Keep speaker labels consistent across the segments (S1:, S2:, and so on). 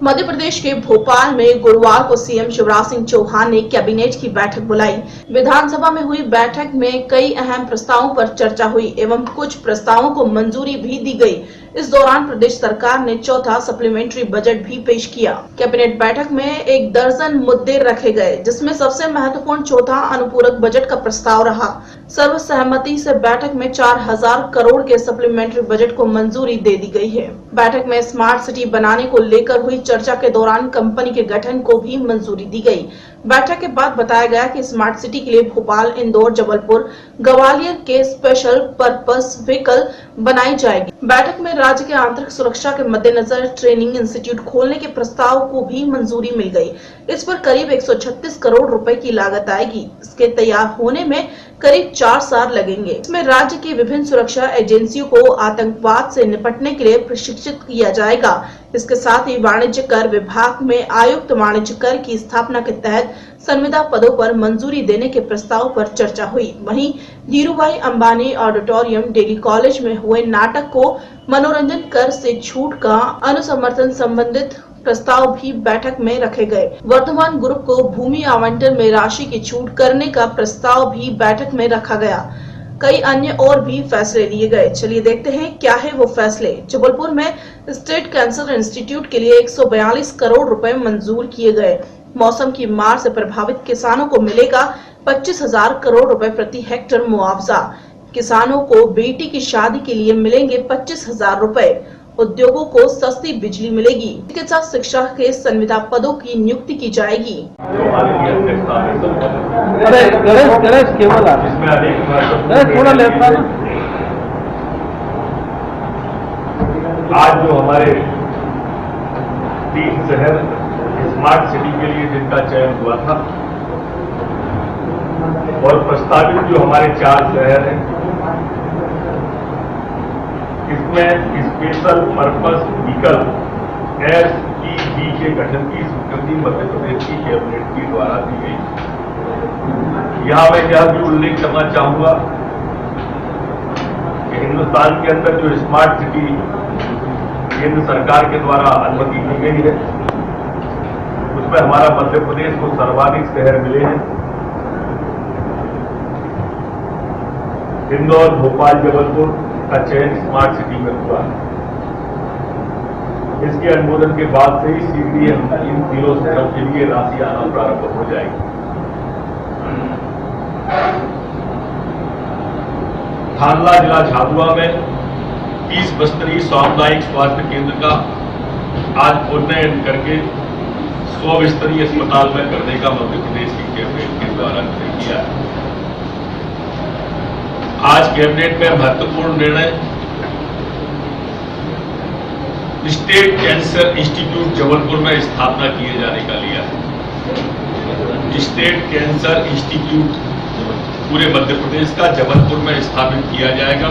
S1: मध्य प्रदेश के भोपाल में गुरुवार को सीएम शिवराज सिंह चौहान ने कैबिनेट की बैठक बुलाई। विधानसभा में हुई बैठक में कई अहम प्रस्तावों पर चर्चा हुई एवं कुछ प्रस्तावों को मंजूरी भी दी गई। इस दौरान प्रदेश सरकार ने चौथा सप्लीमेंट्री बजट भी पेश किया। कैबिनेट बैठक में 1 दर्जन मुद्दे रखे गए, जिसमें सबसे महत्वपूर्ण चौथा अनुपूरक बजट का प्रस्ताव रहा। सर्वसहमति से बैठक में 4000 करोड़ के सप्लीमेंट्री बजट को मंजूरी दे दी गई है। बैठक में स्मार्ट सिटी बनाने को लेकर हुई चर्चा के दौरान कंपनी के गठन को भी मंजूरी दी गई। बैठक के बाद बताया गया कि स्मार्ट सिटी के लिए भोपाल, इंदौर, जबलपुर, ग्वालियर के स्पेशल पर्पस व्हीकल बनाई जाएगी। बैठक में राज्य के आंतरिक सुरक्षा के मद्देनजर ट्रेनिंग इंस्टीट्यूट खोलने के प्रस्ताव को भी मंजूरी मिल गई। इस पर करीब 136 करोड़ रुपए की लागत आएगी। इसके तैयार होने में करीब 4 साल लगेंगे। इसमें राज्य की विभिन्न सुरक्षा एजेंसियों को आतंकवाद से निपटने के लिए प्रशिक्षित किया जाएगा। इसके साथ ही वाणिज्य कर विभाग में आयुक्त वाणिज्य कर की स्थापना के तहत संविदा पदों पर मंजूरी देने के प्रस्ताव पर चर्चा हुई। वहीं Dhirubhai Ambani auditorium daily college में हुए नाटक को मनोरंजन कर से छूट का अनुसमर्थन संबंधित प्रस्ताव भी बैठक में रखे गए। वर्धमान ग्रुप को भूमि आवंटन में राशि की छूट करने का प्रस्ताव भी बैठक में रखा गया। कई अन्य और भी फैसले लिए गए। चलिए देखते हैं क्या है वो फैसले। जबलपुर में स्टेट कैंसर इंस्टीट्यूट के लिए 142 करोड़ रुपए मंजूर किए गए। मौसम की मार से प्रभावित किसानों को मिलेगा 25,000 करोड़ रुपए प्रति हेक्टेयर मुआवजा। किसानों को बेटी की शादी के लिए मिलेंगे 25,000 रुपए। उद्योगों को सस्ती बिजली मिलेगी। इसके साथ शिक्षा के संविदा पदों की नियुक्ति की जाएगी।
S2: आज जो हमारे 3 शहर स्मार्ट सिटी के लिए जिनका चयन हुआ था और प्रस्तावित जो हमारे 4 शहर हैं, इसमें स्पेशल पर्पस व्हीकल SPV के गठन की स्वीकृति मध्य प्रदेश की कैबिनेट के द्वारा दी गई। यहां मैं यह भी उल्लेख करना चाहूंगा कि हिंदुस्तान के अंदर जो स्मार्ट सिटी केंद्र सरकार के द्वारा अनुमति दी गई है, उसमें हमारा मध्य प्रदेश को सर्वाधिक शहर मिले हैं। इंदौर, भोपाल, जबलपुर का चयन स्मार्ट सिटी में हुआ है। इसके अनुमोदन के बाद से ही शीघ्र ही इन तीनों शहरों के लिए राशि आना प्रारंभ हो जाएगी। थानला जिला झाबुआ में 30 बस्तरीय सामुदायिक स्वास्थ्य केंद्र का आज उन्नयन करके 100 बिस्तरीय अस्पताल में करने का मध्य प्रदेश की कैबिनेट के द्वारा तय किया है। आज कैबिनेट में महत्वपूर्ण निर्णय स्टेट कैंसर इंस्टीट्यूट जबलपुर में स्थापना किए जाने का लिया है। स्टेट कैंसर इंस्टीट्यूट पूरे मध्य प्रदेश का जबलपुर में स्थापित किया जाएगा।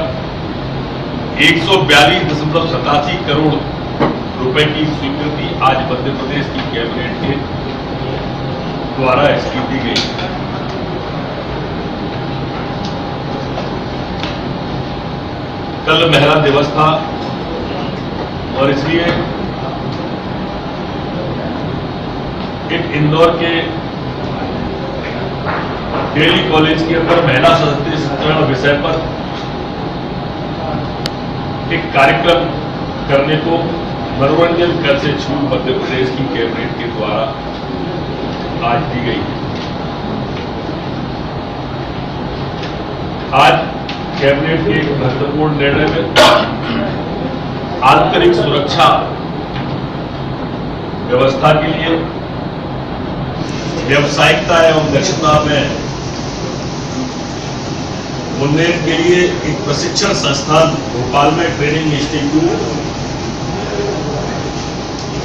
S2: 142.87 करोड़ रुपए की स्वीकृति आज मध्य प्रदेश की कैबिनेट के द्वारा इसकी दी गई। कल महिला दिवस था और इसलिए एक इंदौर के डेली कॉलेज के अंदर महिला सशक्तिकरण विषय पर एक कार्यक्रम करने को मनोरंजन कर से छूट मध्य प्रदेश की कैबिनेट के द्वारा आज दी गई। आज कैबिनेट के एक महत्वपूर्ण निर्णय में आंतरिक सुरक्षा व्यवस्था के लिए व्यावसायिकता एवं दक्षता में उन्नयन के लिए एक प्रशिक्षण संस्थान भोपाल में ट्रेनिंग इंस्टीट्यूट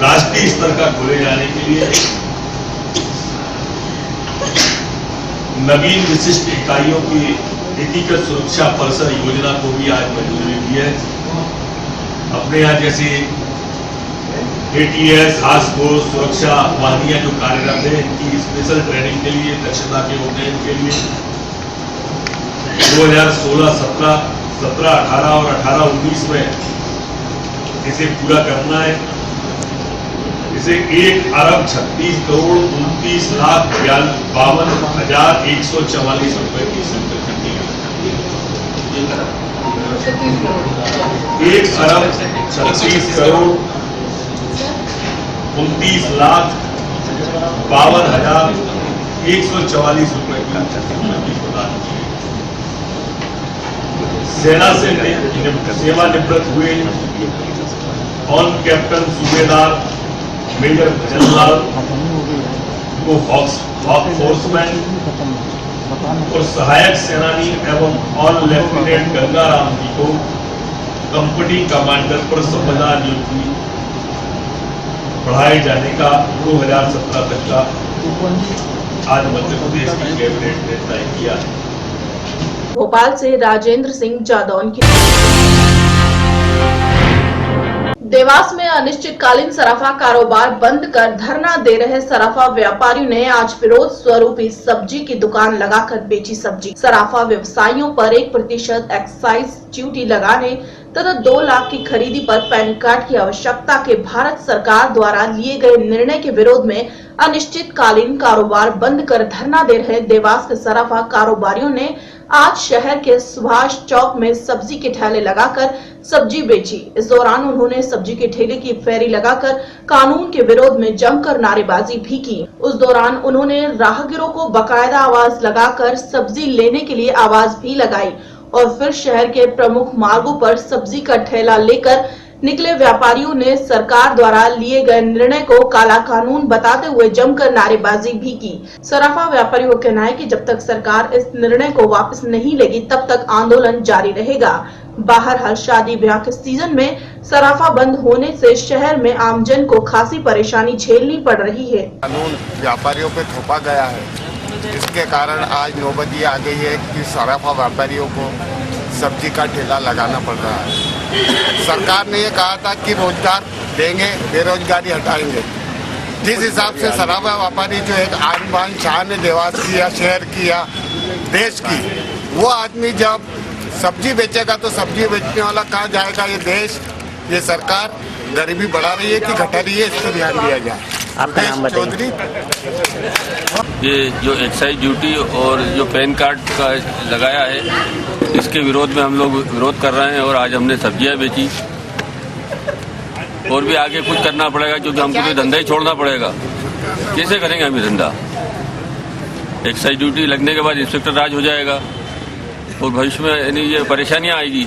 S2: राष्ट्रीय स्तर का खोले जाने के लिए नवीन विशिष्ट इकाइयों की एकीकृत सुरक्षा परिसर योजना को भी आज मंजूरी दी है। अपने यहाँ जैसे ATS, हासफोर्स, सुरक्षा वाहिनियां जो कार्यरत है, इनकी स्पेशल ट्रेनिंग के लिए, दक्षता के उन्नयन के लिए 2016, 17, 18 और 18, 19 में इसे पूरा करना है। इसे 1,36,29,52,144 रुपए की स्वीकृति दी गई। 1,36,29,52,144 रुपए की स्वीकृति प्रदान की गई। सेना से सेवानिवृत्त हुए ऑन कैप्टन सूबेदार मेजर जनरल को फोर्समैन और सहायक सेनानी एवं ऑन लेफ्टिनेंट गंगाराम जी को कंपनी कमांडर पर संबंधा नियुक्ति बढ़ाए जाने का 2017 तक का आज मध्य प्रदेश की कैबिनेट ने तय किया है।
S1: भोपाल से राजेंद्र सिंह जादौन की। देवास में अनिश्चितकालीन सराफा कारोबार बंद कर धरना दे रहे सराफा व्यापारियों ने आज विरोध स्वरूप ही सब्जी की दुकान लगाकर बेची सब्जी। सराफा व्यवसायियों पर 1% एक्साइज ड्यूटी लगाने तथा 2 लाख की खरीदी पर पैन कार्ड की आवश्यकता के भारत सरकार द्वारा लिए गए निर्णय के विरोध में अनिश्चितकालीन कारोबार बंद कर धरना दे रहे देवास के सराफा कारोबारियों ने आज शहर के सुभाष चौक में सब्जी के ठेले लगाकर सब्जी बेची। इस दौरान उन्होंने सब्जी के ठेले की फेरी लगाकर कानून के विरोध में जमकर नारेबाजी भी की। उस दौरान उन्होंने राहगीरों को बाकायदा आवाज लगाकर सब्जी लेने के लिए आवाज भी लगाई और फिर शहर के प्रमुख मार्गों पर सब्जी का ठेला लेकर निकले व्यापारियों ने सरकार द्वारा लिए गए निर्णय को काला कानून बताते हुए जमकर नारेबाजी भी की। सराफा व्यापारियों का कहना है कि जब तक सरकार इस निर्णय को वापस नहीं लेगी तब तक आंदोलन जारी रहेगा। बाहर हर शादी ब्याह के सीजन में सराफा बंद होने से शहर में आमजन को खासी परेशानी झेलनी पड़ रही है।
S3: कानून व्यापारियों पे थोपा गया है, इसके कारण आज नौबत ये आ गई है कि सराफा व्यापारियों को सब्जी का ठेला लगाना पड़ रहा है। सरकार ने ये कहा था कि रोजगार देंगे, बेरोजगारी हटाएंगे। जिस हिसाब से सराफा व्यापारी जो एक आन बान शान है देवास की या शहर की या देश की, वो आदमी जब सब्जी बेचेगा तो सब्जी बेचने वाला कहाँ जाएगा? ये देश, ये सरकार गरीबी बढ़ा रही है कि घटा रही है, इस पर ध्यान दिया जाए।
S4: आपका नाम बताइए।
S5: ये जो एक्साइज ड्यूटी और जो पैन कार्ड का लगाया है, इसके विरोध में हम लोग विरोध कर रहे हैं और आज हमने सब्जियां बेची। और भी आगे कुछ करना पड़ेगा क्योंकि हमको तो धंधा ही छोड़ना पड़ेगा। कैसे करेंगे हम ये धंधा? एक्साइज ड्यूटी लगने के बाद इंस्पेक्टर राज हो जाएगा और भविष्य में यानी ये परेशानियां आएगी।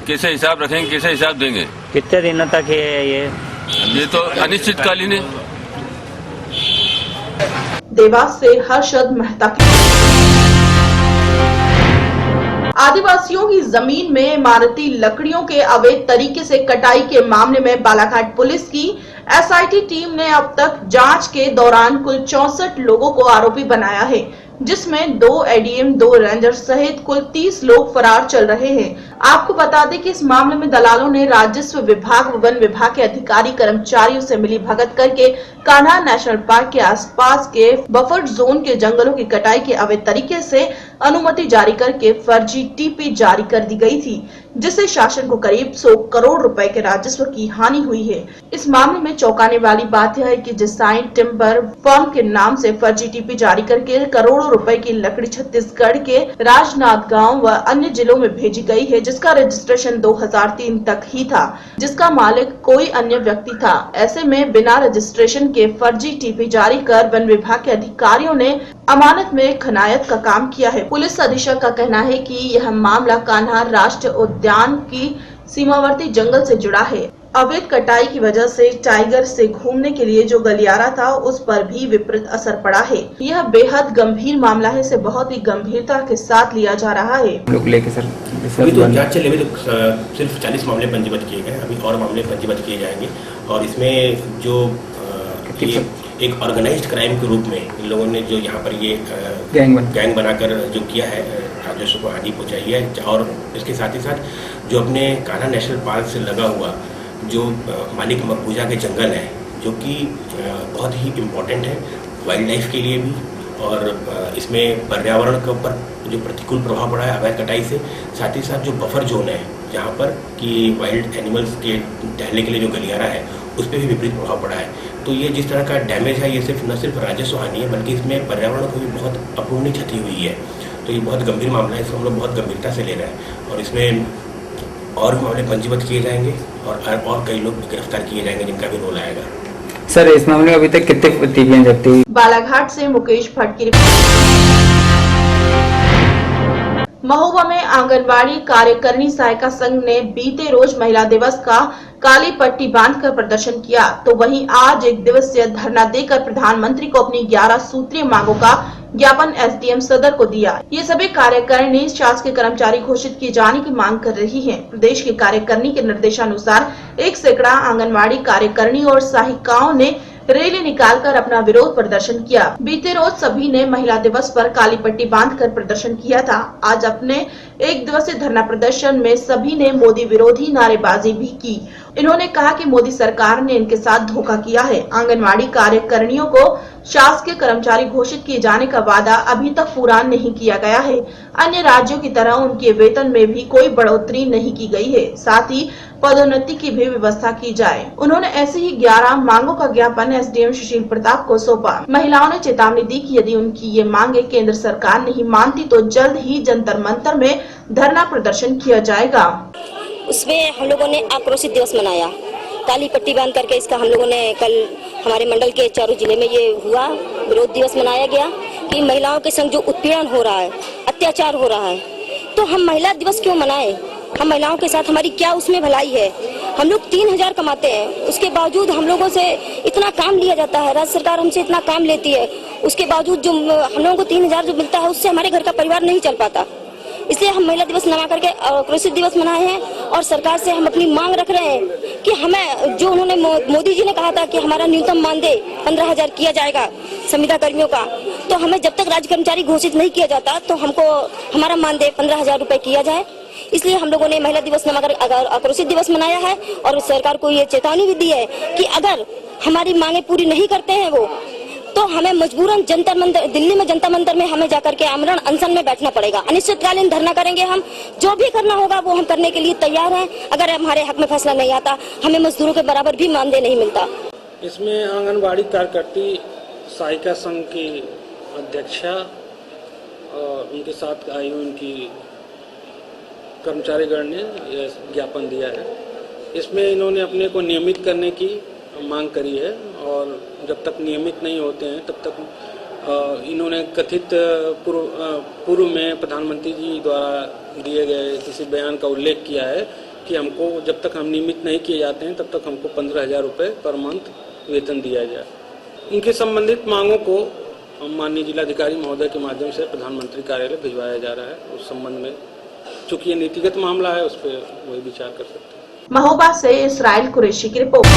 S5: कैसे हिसाब रखेंगे, कैसे हिसाब देंगे?
S4: कितने दिनों तक ये
S5: तो अनिश्चितकालीन है।
S1: देवास से हर्षद मेहता की। आदिवासियों की जमीन में इमारती लकड़ियों के अवैध तरीके से कटाई के मामले में बालाघाट पुलिस की एसआईटी टीम ने अब तक जांच के दौरान कुल 64 लोगों को आरोपी बनाया है, जिसमें 2 एडीएम, 2 रेंजर सहित कुल 30 लोग फरार चल रहे हैं। आपको बता दें कि इस मामले में दलालों ने राजस्व विभाग व वन विभाग के अधिकारी कर्मचारियों से मिली भगत करके कान्हा नेशनल पार्क के आसपास के बफर जोन के जंगलों की कटाई के अवैध तरीके से अनुमति जारी करके फर्जी टीपी जारी कर दी गई थी, जिससे शासन को करीब 100 करोड़ रुपए के राजस्व की हानि हुई है। इस मामले में चौंकाने वाली बात यह है कि डिजाइन टिम्बर फर्म के नाम से फर्जी टीपी जारी करके करोड़ों रुपए की लकड़ी छत्तीसगढ़ के राजनांदगांव व अन्य जिलों में भेजी गई है, जिसका रजिस्ट्रेशन 2003 तक ही था, जिसका मालिक कोई अन्य व्यक्ति था। ऐसे में बिना रजिस्ट्रेशन के फर्जी टीपी जारी कर वन विभाग के अधिकारियों ने अमानत में खनायत का काम किया है। पुलिस अधीक्षक का कहना है कि यह मामला कान्हा राष्ट्रीय उद्यान की सीमावर्ती जंगल से जुड़ा है। अवैध कटाई की वजह से टाइगर से घूमने के लिए जो गलियारा था उस पर भी विपरीत असर पड़ा है। यह बेहद गंभीर मामला है, इसे बहुत ही गंभीरता के साथ लिया जा रहा है।
S4: लोग लेके सर
S6: अभी तो जांच चल रही है, तो सिर्फ 40 मामले पंजीबद्ध किए गए, अभी और मामले पंजीबद्ध किए जाएंगे। और इसमें जो एक ऑर्गेनाइज्ड क्राइम के रूप में इन लोगों ने जो यहाँ पर ये गैंग बनाकर जो किया है, राजस्व को हानि पहुँचाई है। और इसके साथ ही साथ जो अपने कान्हा नेशनल पार्क से लगा हुआ जो मालिक मकबूजा के जंगल है, जो कि बहुत ही इम्पोर्टेंट है वाइल्ड लाइफ के लिए भी, और इसमें पर्यावरण के ऊपर जो प्रतिकूल प्रभाव पड़ा है अवैध कटाई से, साथ ही साथ जो बफर जोन है जहाँ पर कि वाइल्ड एनिमल्स के टहलने के लिए जो गलियारा है उस पर भी विपरीत प्रभाव पड़ा है। तो ये जिस तरह का डैमेज है, ये सिर्फ न सिर्फ राजस्व हानि है बल्कि इसमें पर्यावरण को भी बहुत अपूर्णीय क्षति हुई है। तो ये बहुत गंभीर मामला है, इसको हम लोग बहुत गंभीरता से ले रहे हैं और इसमें और मामले पंजीबद्ध किए जाएंगे और कई लोग गिरफ्तार किए जाएंगे जिनका भी रोल आएगा।
S4: सर, इस मामले में अभी तक कितने टीमें जब्त हुई?
S1: बालाघाट से मुकेश भट्ट की रिपोर्ट। महोबा में आंगनबाड़ी कार्यकारिणी सहायिका संघ ने बीते रोज महिला दिवस का काली पट्टी बांधकर प्रदर्शन किया, तो वहीं आज एक दिवसीय धरना देकर प्रधानमंत्री को अपनी 11 सूत्रीय मांगों का ज्ञापन एसडीएम सदर को दिया। ये सभी कार्यकारिणी शासकीय कर्मचारी घोषित किए जाने की मांग कर रही हैं। प्रदेश की कार्यकारिणी के निर्देशानुसार 1 सैकड़ा आंगनबाड़ी कार्यकारिणी और सहायिकाओं ने रैली निकालकर अपना विरोध प्रदर्शन किया। बीते रोज सभी ने महिला दिवस पर काली पट्टी बांधकर प्रदर्शन किया था। आज अपने 1 दिवसीय धरना प्रदर्शन में सभी ने मोदी विरोधी नारेबाजी भी की। इन्होंने कहा कि मोदी सरकार ने इनके साथ धोखा किया है। आंगनबाड़ी कार्यकारिणियों को शासकीय कर्मचारी घोषित किए जाने का वादा अभी तक पूरा नहीं किया गया है। अन्य राज्यों की तरह उनके वेतन में भी कोई बढ़ोतरी नहीं की गई है, साथ ही पदोन्नति की भी व्यवस्था की जाए। उन्होंने ऐसे ही 11 मांगों का ज्ञापन एसडीएम सुशील प्रताप को सौंपा। महिलाओं ने चेतावनी दी कि यदि उनकी ये मांगे केंद्र सरकार नहीं मानती तो जल्द ही जंतर मंतर में धरना प्रदर्शन किया जाएगा।
S7: उसमें हम लोगों ने आक्रोशित दिवस मनाया, काली पट्टी बांध करके। इसका हम लोगों ने कल हमारे मंडल के चारों जिले में ये हुआ, विरोध दिवस मनाया गया कि महिलाओं के संग जो उत्पीड़न हो रहा है, अत्याचार हो रहा है, तो हम महिला दिवस क्यों मनाएं? हम महिलाओं के साथ हमारी क्या उसमें भलाई है? हम लोग 3000 कमाते हैं, उसके बावजूद हम लोगों से इतना काम लिया जाता है, राज्य सरकार हमसे इतना काम लेती है, उसके बावजूद जो हम लोगों को 3000 जो मिलता है उससे हमारे घर का परिवार नहीं चल पाता। इसलिए हम महिला दिवस मना करके आक्रोशित दिवस मनाए हैं और सरकार से हम अपनी मांग रख रहे हैं कि हमें जो उन्होंने मोदी जी ने कहा था कि हमारा न्यूनतम मानदेय 15,000 किया जाएगा संविदा कर्मियों का, तो हमें जब तक राज्य कर्मचारी घोषित नहीं किया जाता तो हमको हमारा मानदेय 15,000 रुपए किया जाए। इसलिए हम लोगों ने महिला दिवस मनाकर आक्रोशित दिवस मनाया है और सरकार को ये चेतावनी भी दी है कि अगर हमारी मांगे पूरी नहीं करते हैं वो, तो हमें मजबूरन जंतर मंतर, दिल्ली में जनता मंतर में हमें जाकर के आमरण अनशन में बैठना पड़ेगा। अनिश्चितकालीन धरना करेंगे हम, जो भी करना होगा वो हम करने के लिए तैयार हैं। अगर हमारे हक में फैसला नहीं आता, हमें मजदूरों के बराबर भी मानदेय नहीं मिलता।
S8: इसमें आंगनबाड़ी कार्यकर्ती सहायिका संघ की अध्यक्षा और उनके साथ आई उनकी कर्मचारीगण ने यह ज्ञापन दिया है। इसमें इन्होंने अपने को नियमित करने की मांग करी है और जब तक नियमित नहीं होते हैं तब तक इन्होंने कथित पूर्व में प्रधानमंत्री जी द्वारा दिए गए किसी बयान का उल्लेख किया है कि हमको जब तक हम नियमित नहीं किए जाते हैं तब तक हमको 15,000 रुपये पर मंथ वेतन दिया जाए। उनके संबंधित मांगों को माननीय जिलाधिकारी महोदय के माध्यम से प्रधानमंत्री कार्यालय भिजवाया जा रहा है। उस संबंध में चूंकि ये नीतिगत मामला है उस पर वही विचार कर सकते हैं।
S1: महोबा से इसराइल कुरैशी की रिपोर्ट।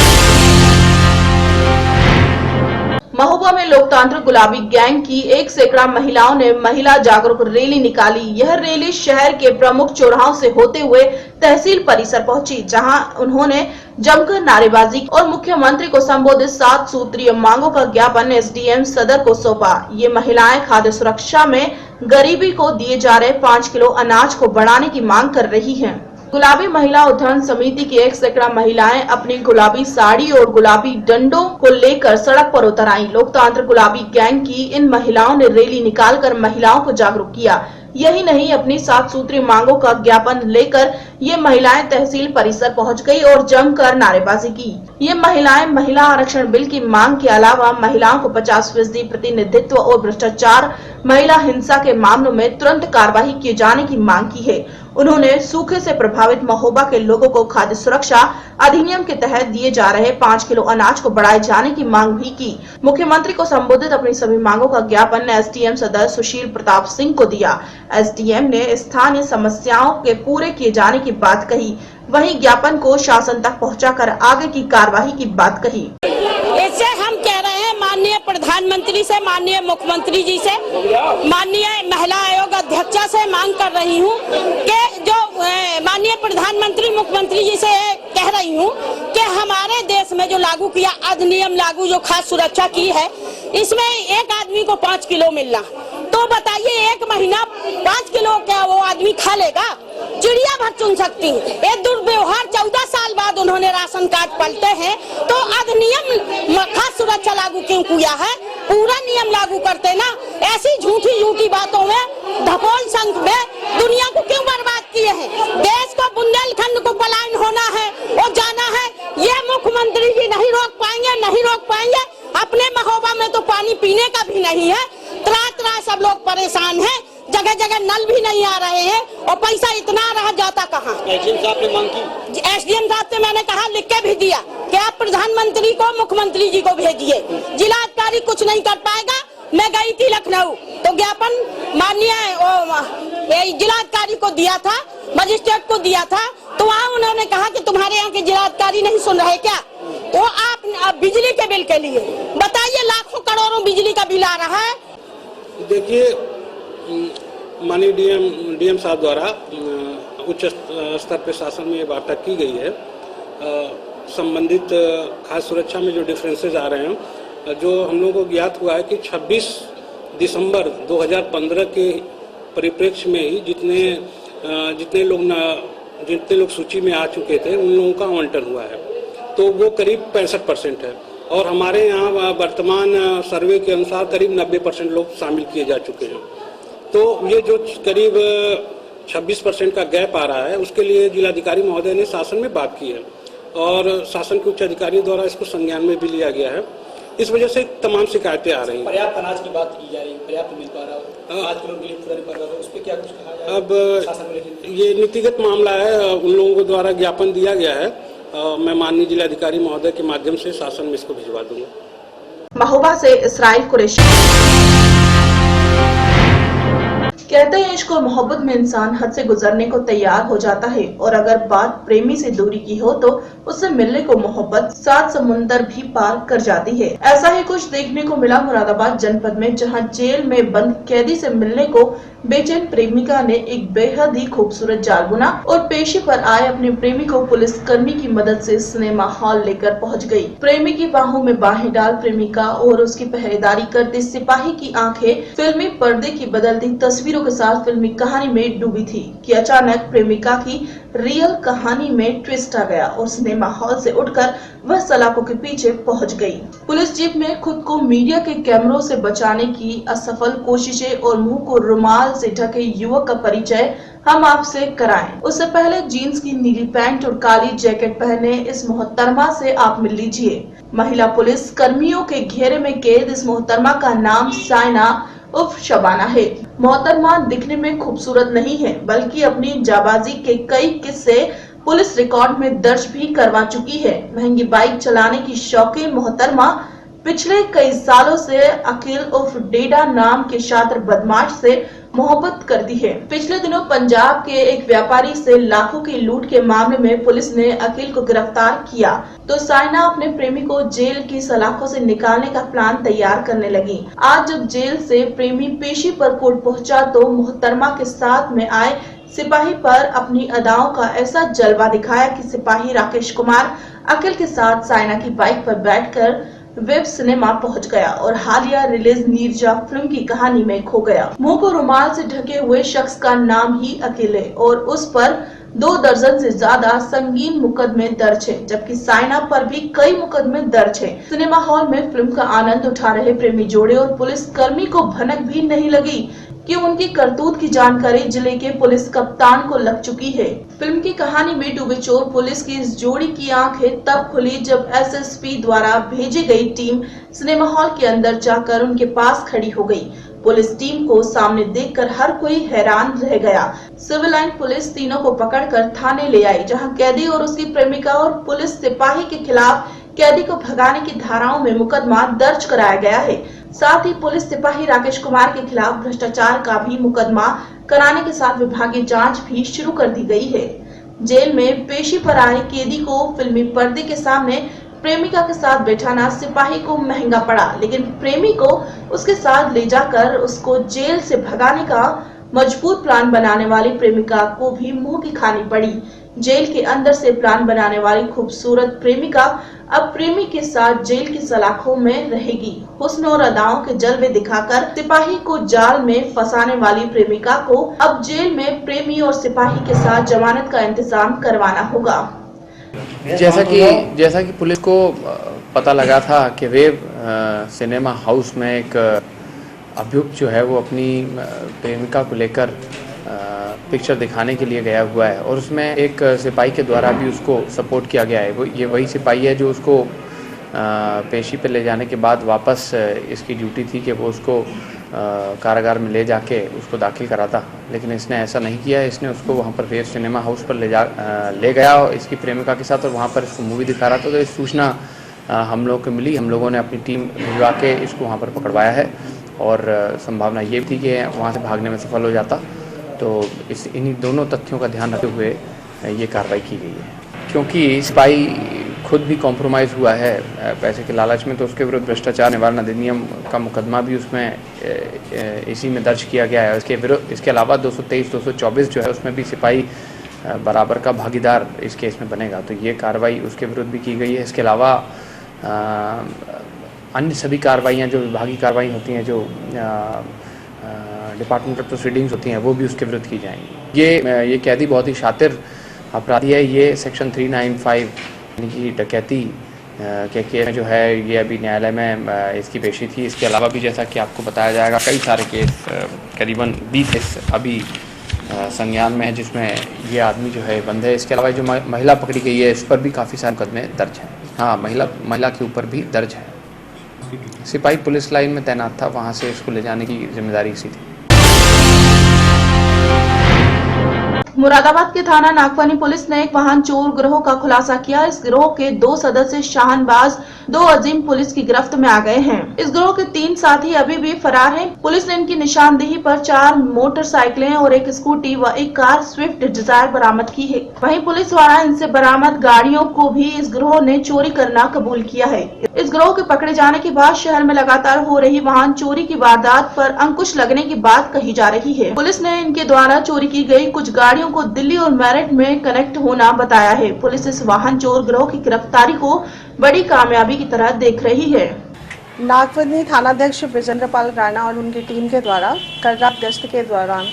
S1: महोबा में लोकतांत्रिक गुलाबी गैंग की 1 सैकड़ा महिलाओं ने महिला जागरूक रैली निकाली। यह रैली शहर के प्रमुख चौराहों से होते हुए तहसील परिसर पहुंची, जहां उन्होंने जमकर नारेबाजी और मुख्यमंत्री को संबोधित 7 सूत्रीय मांगों का ज्ञापन एसडीएम सदर को सौंपा। ये महिलाएं खाद्य सुरक्षा में गरीबी को दिए जा रहे 5 किलो अनाज को बढ़ाने की मांग कर रही हैं। गुलाबी महिला उत्थान समिति की 1 सैकड़ा महिलाएं अपनी गुलाबी साड़ी और गुलाबी डंडों को लेकर सड़क पर उतर आईं। लोकतांत्रिक गुलाबी गैंग की इन महिलाओं ने रैली निकालकर महिलाओं को जागरूक किया। यही नहीं, अपनी 7 सूत्रीय मांगों का ज्ञापन लेकर ये महिलाएं तहसील परिसर पहुंच गई और जमकर नारेबाजी की। ये महिलाएं महिला आरक्षण बिल की मांग के अलावा महिलाओं को 50% प्रतिनिधित्व और भ्रष्टाचार, महिला हिंसा के मामलों में तुरंत कार्रवाई किए जाने की मांग की है। उन्होंने सूखे से प्रभावित महोबा के लोगों को खाद्य सुरक्षा अधिनियम के तहत दिए जा रहे 5 किलो अनाज को बढ़ाए जाने की मांग भी की। मुख्यमंत्री को संबोधित अपनी सभी मांगों का ज्ञापन एसडीएम सदर सुशील प्रताप सिंह को दिया। एसडीएम ने स्थानीय समस्याओं के पूरे किए जाने की बात कही, वहीं ज्ञापन को शासन तक पहुंचाकर आगे की कार्रवाई की बात कही।
S9: इससे हम कह रहे हैं माननीय प्रधानमंत्री से, माननीय मुख्यमंत्री जी से, माननीय महिला आयोग अध्यक्षा से मांग कर रही हूँ कि जो माननीय प्रधानमंत्री मुख्यमंत्री जी से कह रही हूँ कि हमारे देश में जो लागू किया अधिनियम लागू जो खाद्य सुरक्षा की है, इसमें एक आदमी को 5 किलो मिलना, तो बताइए एक महीना 5 किलो क्या वो आदमी खा लेगा? चिड़िया भर चुन सकती हूँ। ये दुर्व्यवहार 14 साल बाद उन्होंने राशन कार्ड पलटे हैं, तो अधिनियम खास सुरक्षा लागू क्यों किया है? पूरा नियम लागू करते ना। ऐसी झूठी बातों में, धपोल संघ में दुनिया को क्यों बर्बाद किए हैं? देश को, बुंदेलखंड को पलायन होना है और जाना है, ये मुख्यमंत्री जी नहीं रोक पाएंगे। अपने महोबा में तो पानी पीने का भी नहीं है, त्राह सब लोग परेशान हैं, जगह नल भी नहीं आ रहे हैं और पैसा इतना रह जाता कहाँ?
S8: एसडीएम साहब ने मांग की,
S9: एसडीएम साहब से मैंने कहा, लिख के भी दिया कि आप प्रधानमंत्री को, मुख्यमंत्री जी को भेजिए। जिलाधिकारी कुछ नहीं कर पाएगा। मैं गई थी लखनऊ, तो ज्ञापन माननीय जिलाधिकारी को दिया था, मजिस्ट्रेट को दिया था, तो वहाँ उन्होंने कहा कि तुम्हारे यहाँ के जिलाधिकारी नहीं सुन रहे क्या? तो आप बिजली के बिल के लिए बताइए, लाखों करोड़ों बिजली का बिल आ रहा है।
S8: देखिए, माननीय डीएम साहब द्वारा उच्च स्तर पर शासन में ये वार्ता की गई है। संबंधित खाद्य सुरक्षा में जो डिफरेंसेस आ रहे हैं, जो हम लोगों को ज्ञात हुआ है कि 26 दिसंबर 2015 के परिप्रेक्ष्य में ही जितने लोग सूची में आ चुके थे, उन लोगों का आवंटन हुआ है, तो वो करीब 65% है। और हमारे यहाँ वर्तमान सर्वे के अनुसार करीब 90% लोग शामिल किए जा चुके हैं। तो ये जो करीब 26% का गैप आ रहा है, उसके लिए जिलाधिकारी महोदय ने शासन में बात की है और शासन के उच्च अधिकारियों द्वारा इसको संज्ञान में भी लिया गया है। इस वजह से तमाम शिकायतें आ रही हैं।
S10: पर्याप्त अनाज की बात की जा रही है, पर्याप्त मिल पा रहा है, 5 किलो के लिए पूरा नहीं पा रहा है, उस पर क्या कुछ कहा जाए?
S8: अब ये नीतिगत मामला है, उन लोगों को द्वारा ज्ञापन दिया गया है। मैं माननीय जिलाधिकारी महोदय के माध्यम से शासन में इसको भिजवा दूंगा।
S1: महोबा से इसराइल कुरैशी। कहते हैं इश्क और मोहब्बत में इंसान हद से गुजरने को तैयार हो जाता है, और अगर बात प्रेमी से दूरी की हो तो उससे मिलने को मोहब्बत 7 समुंदर भी पार कर जाती है। ऐसा ही कुछ देखने को मिला मुरादाबाद जनपद में, जहां जेल में बंद कैदी से मिलने को बेचैन प्रेमिका ने एक बेहद ही खूबसूरत जाल बुना और पेशी पर आए अपने प्रेमी को पुलिस कर्मी की मदद से सिनेमा हॉल लेकर पहुंच गई। प्रेमी की बाहों में बाहें डाल प्रेमिका और उसकी पहरेदारी करते सिपाही की आंखें फिल्मी पर्दे की बदलती तस्वीरों के साथ फिल्मी कहानी में डूबी थी कि अचानक प्रेमिका की रियल कहानी में ट्विस्ट आ गया और सिनेमा हॉल से उठकर वह सलाखों के पीछे पहुंच गई। पुलिस जीप में खुद को मीडिया के कैमरों से बचाने की असफल कोशिशें और मुंह को रुमाल से ढके युवक का परिचय हम आपसे कराएं। उससे पहले जीन्स की नीली पैंट और काली जैकेट पहने इस मोहतरमा से आप मिल लीजिए। महिला पुलिस कर्मियों के घेरे में कैद इस मोहतरमा का नाम साइना उर्फ शबाना है। मोहतरमा दिखने में खूबसूरत नहीं है, बल्कि अपनी जाबाजी के कई किस्से पुलिस रिकॉर्ड में दर्ज भी करवा चुकी है। महंगी बाइक चलाने की शौकीन मोहतरमा पिछले कई सालों से अखिल उर्फ डेडा नाम के छात्र बदमाश से मोहब्बत करती है। पिछले दिनों पंजाब के एक व्यापारी से लाखों की लूट के मामले में पुलिस ने अखिल को गिरफ्तार किया, तो साइना अपने प्रेमी को जेल की सलाखों से निकालने का प्लान तैयार करने लगी। आज जब जेल से प्रेमी पेशी पर कोर्ट पहुंचा, तो मोहतरमा के साथ में आए सिपाही पर अपनी अदाओं का ऐसा जलवा दिखाया कि सिपाही राकेश कुमार अखिल के साथ साइना की बाइक पर बैठकर वेब सिनेमा पहुंच गया और हालिया रिलीज नीरजा फिल्म की कहानी में खो गया। मुंह को रुमाल से ढके हुए शख्स का नाम ही अखिल है और उस पर 2 दर्जन से ज्यादा संगीन मुकदमे दर्ज है, जबकि साइना पर भी कई मुकदमे दर्ज है। सिनेमा हॉल में फिल्म का आनंद उठा रहे प्रेमी जोड़े और पुलिस कर्मी को भनक भी नहीं लगी कि उनकी करतूत की जानकारी जिले के पुलिस कप्तान को लग चुकी है। फिल्म की कहानी में डूबे चोर पुलिस की इस जोड़ी की आंखें तब खुली जब एसएसपी द्वारा भेजी गई टीम सिनेमा हॉल के अंदर जाकर उनके पास खड़ी हो गई। पुलिस टीम को सामने देखकर हर कोई हैरान रह गया। सिविल लाइन पुलिस तीनों को पकड़कर थाने ले आई, जहां कैदी और उसकी प्रेमिका और पुलिस सिपाही के खिलाफ कैदी को भगाने की धाराओं में मुकदमा दर्ज कराया गया है। साथ ही पुलिस सिपाही राकेश कुमार के खिलाफ भ्रष्टाचार का भी मुकदमा कराने के साथ विभागीय जांच भी शुरू कर दी गई है। जेल में पेशी पर आए कैदी को फिल्मी पर्दे के सामने प्रेमिका के साथ बैठाना सिपाही को महंगा पड़ा, लेकिन प्रेमी को उसके साथ ले जाकर उसको जेल से भगाने का मजबूत प्लान बनाने वाली प्रेमिका को भी मुंह की खानी पड़ी। जेल के अंदर से प्लान बनाने वाली खूबसूरत प्रेमिका अब प्रेमी के साथ जेल की सलाखों में रहेगी। हुस्न और अदाओं के जलवे दिखाकर सिपाही को जाल में फंसाने वाली प्रेमिका को अब जेल में प्रेमी और सिपाही के साथ जमानत का इंतजाम करवाना होगा।
S11: जैसा कि पुलिस को पता लगा था कि वेब सिनेमा हाउस में एक अभियुक्त जो है वो अपनी प्रेमिका को लेकर पिक्चर दिखाने के लिए गया हुआ है और उसमें एक सिपाही के द्वारा भी उसको सपोर्ट किया गया है। वो ये वही सिपाही है जो उसको पेशी पे ले जाने के बाद वापस इसकी ड्यूटी थी कि वो उसको कारागार में ले जाके उसको दाखिल कराता, लेकिन इसने ऐसा नहीं किया। इसने उसको वहाँ पर वेब सिनेमा हाउस पर ले गया और इसकी प्रेमिका के साथ और वहाँ पर इसको मूवी दिखा रहा था। तो इस सूचना हम लोगों को मिली, हम लोगों ने अपनी टीम भिजवा के इसको वहाँ पर पकड़वाया है और संभावना ये थी कि वहाँ से भागने में सफल हो जाता। तो इन्हीं दोनों तथ्यों का ध्यान रखते हुए ये कार्रवाई की गई है। क्योंकि सिपाही खुद भी कॉम्प्रोमाइज़ हुआ है पैसे के लालच में, तो उसके विरुद्ध भ्रष्टाचार निवारण अधिनियम का मुकदमा भी उसमें इसी में दर्ज किया गया है। इसके अलावा 223, 224 जो है उसमें भी सिपाही बराबर का भागीदार इस केस में बनेगा। तो ये कार्रवाई उसके विरुद्ध भी की गई है। इसके अलावा अन्य सभी कार्रवाइयाँ जो विभागीय कार्रवाई होती हैं, जो डिपार्टमेंटल प्रोसीडिंग्स होती हैं, वो भी उसके विरुद्ध की जाएंगी। ये कैदी बहुत ही शातिर अपराधी है। ये सेक्शन 395 यानी कि डकैती के केस में जो है ये अभी न्यायालय में इसकी पेशी थी। इसके अलावा भी जैसा कि आपको बताया जाएगा कई सारे केस, करीबन 20 केस अभी संज्ञान में है जिसमें ये आदमी जो है बंद है। इसके अलावा जो महिला पकड़ी गई है इस पर भी काफ़ी सारे मुकदमे दर्ज हैं। हाँ, महिला के ऊपर भी दर्ज है। सिपाही पुलिस लाइन में तैनात था, वहाँ से इसको ले जाने की जिम्मेदारी इसी थी।
S1: मुरादाबाद के थाना नागफनी पुलिस ने एक वाहन चोर गिरोह का खुलासा किया। इस गिरोह के 2 सदस्य शाहनबाज 2 अजीम पुलिस की गिरफ्त में आ गए हैं। इस गिरोह के 3 साथी अभी भी फरार हैं। पुलिस ने इनकी निशानदेही पर 4 मोटरसाइकिलें और एक स्कूटी व एक कार स्विफ्ट डिजायर बरामद की है। वहीं पुलिस द्वारा इनसे बरामद गाड़ियों को भी इस गिरोह ने चोरी करना कबूल किया है। इस गिरोह के पकड़े जाने के बाद शहर में लगातार हो रही वाहन चोरी की वारदात पर अंकुश लगने की बात कही जा रही है। पुलिस ने इनके द्वारा चोरी की गई कुछ गाड़ियों को दिल्ली और मेरठ में कनेक्ट होना बताया है। पुलिस इस वाहन चोर गिरोह की गिरफ्तारी को बड़ी कामयाबी की तरह देख रही है।
S12: नागफनी थानाध्यक्ष ब्रिजेंद्र पाल राणा और उनकी टीम के द्वारा कल रात गश्त के दौरान